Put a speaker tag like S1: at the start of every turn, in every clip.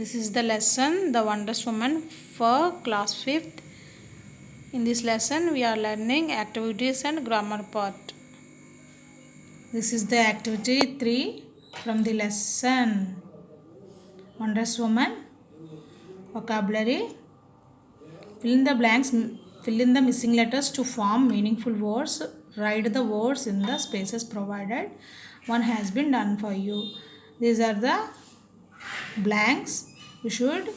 S1: This is the lesson, The Wondrous Woman, for class 5th. In this lesson, we are learning activities and grammar part. This is the activity 3 from the lesson Wondrous Woman. Vocabulary. Fill in the blanks. Fill in the missing letters to form meaningful words. Write the words in the spaces provided. One has been done for you. These are the blanks. You should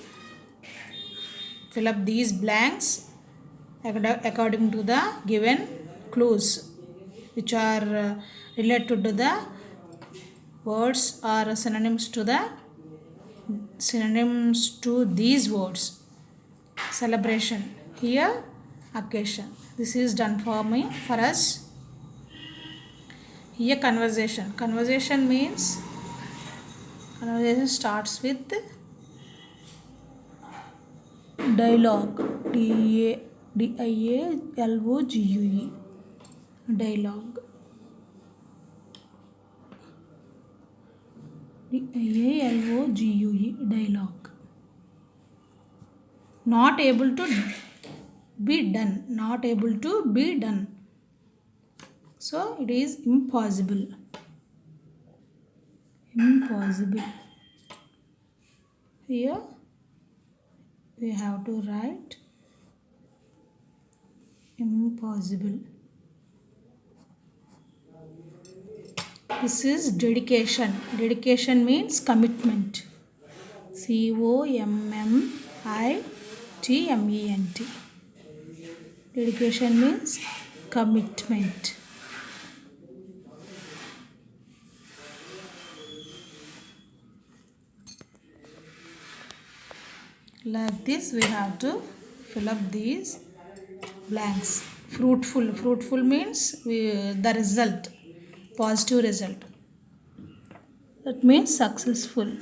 S1: fill up these blanks according to the given clues, which are related to the words or synonyms to these words. Celebration, here occasion. This is done for us. Here conversation. Conversation means conversation starts with dialogue. D-I-A-L-O-G-U-E. Dialogue. D-I-A-L-O-G-U-E. Dialogue. Not able to be done. Not able to be done. So it is impossible. Impossible. Here we have to write impossible. This is dedication. Dedication means commitment. C-O-M-M-I-T-M-E-N-T. Dedication means commitment. Like this, we have to fill up these blanks. Fruitful. Fruitful means the result, positive result. That means successful.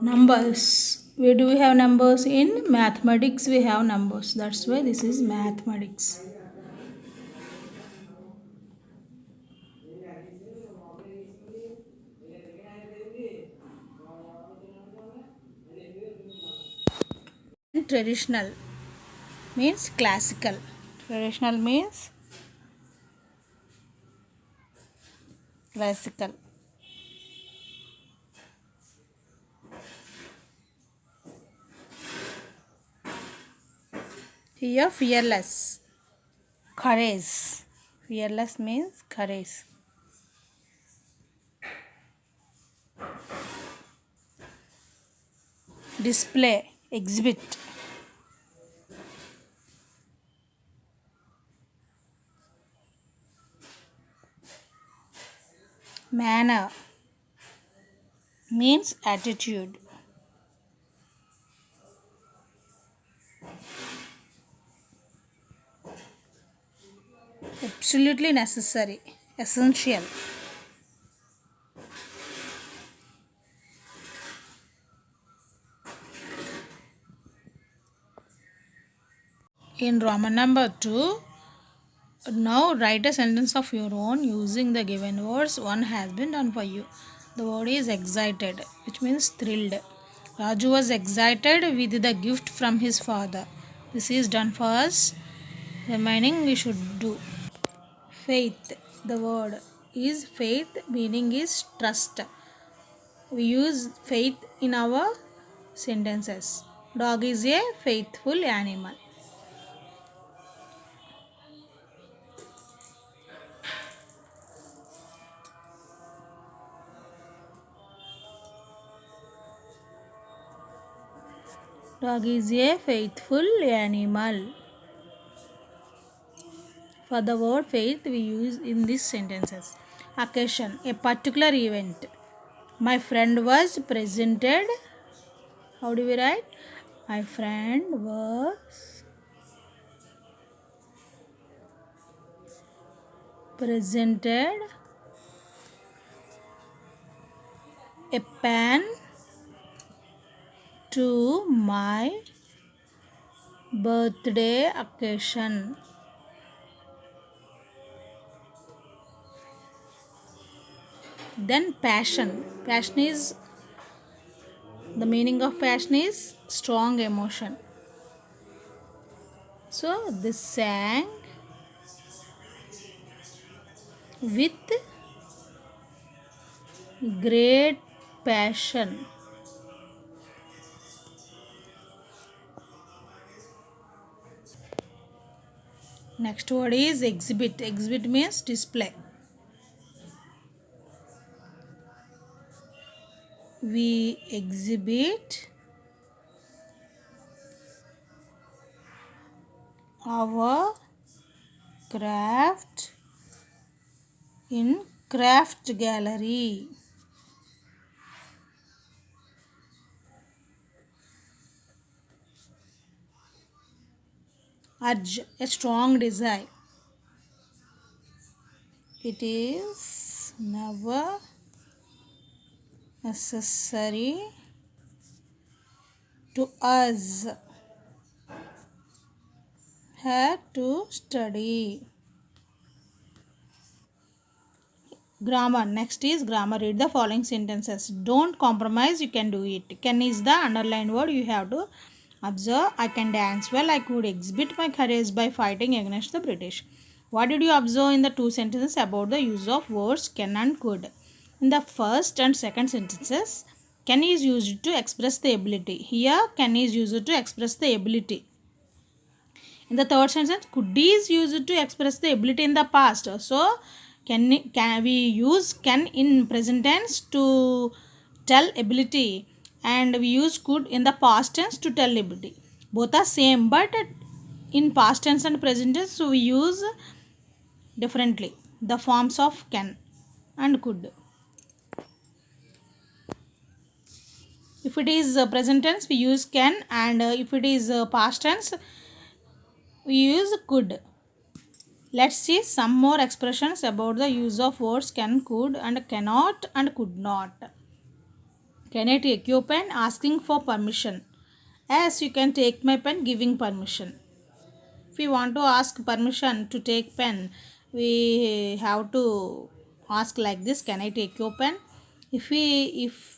S1: Numbers. Where do we have numbers? In mathematics we have numbers. That's why this is mathematics. Traditional means classical. Traditional means classical. Here fearless. Courage. Fearless means courage. Display. Exhibit. Manner means attitude. Absolutely necessary, essential. In Roman number 2, now write a sentence of your own using the given words. One has been done for you. The word is excited, which means thrilled. Raju was excited with the gift from his father. This is done for us. Remaining we should do. Faith. The word is faith, meaning is trust. We use faith in our sentences. Dog is a faithful animal. Dog is a faithful animal. For the word faith, we use in these sentences. Occasion, a particular event. My friend was presented. How do we write? My friend was presented a pen to my birthday occasion. Then passion. Passion is, the meaning of passion is strong emotion. So they sang with great passion. Next word is exhibit. Exhibit means display. We exhibit our craft in craft gallery. Urge, a strong desire. It is never necessary to us here to study. Grammar. Next is grammar. Read the following sentences. Don't compromise, you can do it. Can is the underlined word. You have to observe. I can dance well. I could exhibit my courage by fighting against the British. What did you observe in the two sentences about the use of words can and could? In the first and second sentences, can is used to express the ability. Here, can is used to express the ability. In the third sentence, could is used to express the ability in the past. So, can we use can in present tense to tell ability, and we use could in the past tense to tell ability. Both are same, but in past tense and present tense, so we use differently the forms of can and could. If it is present tense, we use can, and if it is past tense, we use could. Let's see some more expressions about the use of words can, could, and cannot and could not. Can I take your pen? Asking for permission. Yes, you can take my pen, giving permission. If we want to ask permission to take pen, we have to ask like this: can I take your pen? If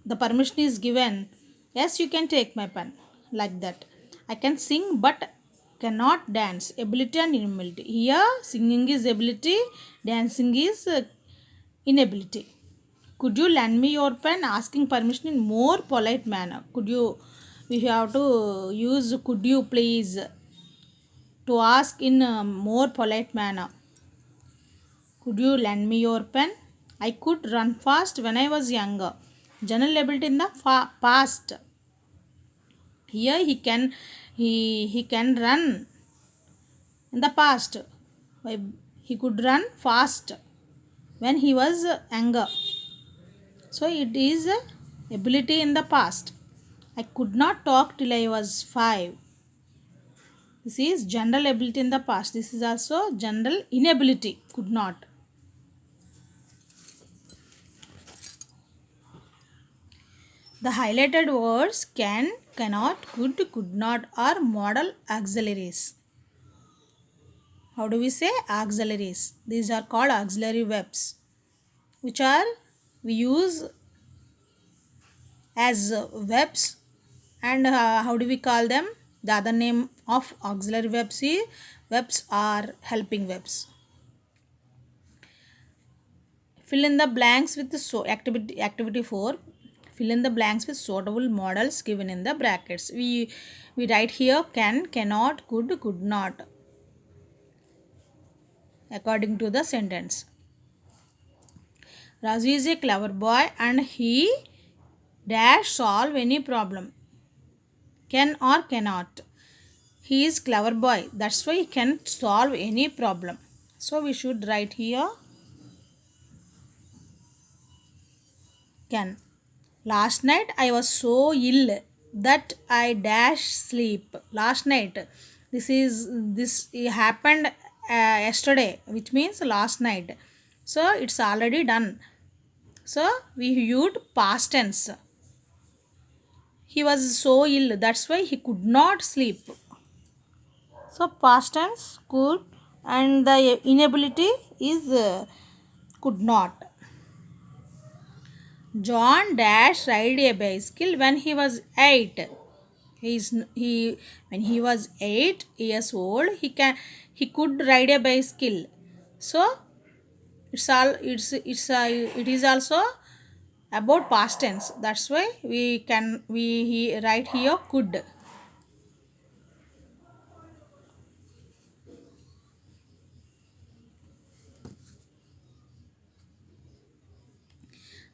S1: the permission is given, yes, you can take my pen, like that. I can sing but cannot dance. Ability and inability. Here singing is ability, dancing is inability. Could you lend me your pen? Asking permission in more polite manner. We have to use could you please to ask in a more polite manner. Could you lend me your pen? I could run fast when I was younger. General ability in the past. Here he can run in the past. He could run fast when he was younger. So it is ability in the past. I could not talk till I was 5. This is general ability in the past. This is also general inability. Could not. The highlighted words can, cannot, could not are modal auxiliaries. How do we say auxiliaries? These are called auxiliary verbs, which are we use as verbs. And how do we call them? The other name of auxiliary verbs are helping verbs. Fill in the blanks with activity 4. Fill in the blanks with suitable models given in the brackets. We write here can, cannot, could not, according to the sentence. Raju is a clever boy and he dash solve any problem. Can or cannot. He is clever boy. That's why he can solve any problem. So we should write here can. Last night I was so ill that I dash sleep. Last night. This happened yesterday, which means last night. So it's already done. So we used past tense. He was so ill, that's why he could not sleep. So past tense could, and the inability is could not. John dash ride a bicycle when he was 8. He when he was 8 years old, he could ride a bicycle. So it is also about past tense. That's why we write here could.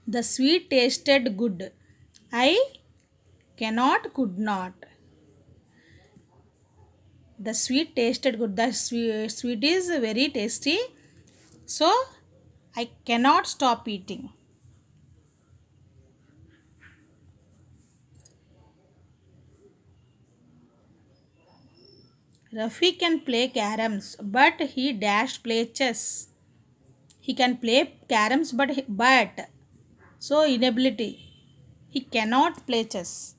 S1: The sweet tasted good. I cannot, could not. The sweet tasted good. The sweet is very tasty. So I cannot stop eating. Rafi can play caroms, but he dash play chess. He can play caroms, but so inability. He cannot play chess.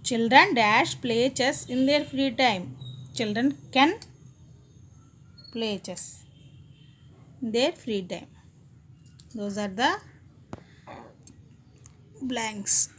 S1: Children dash play chess in their free time. Children can play chess in their free time. Those are the blanks.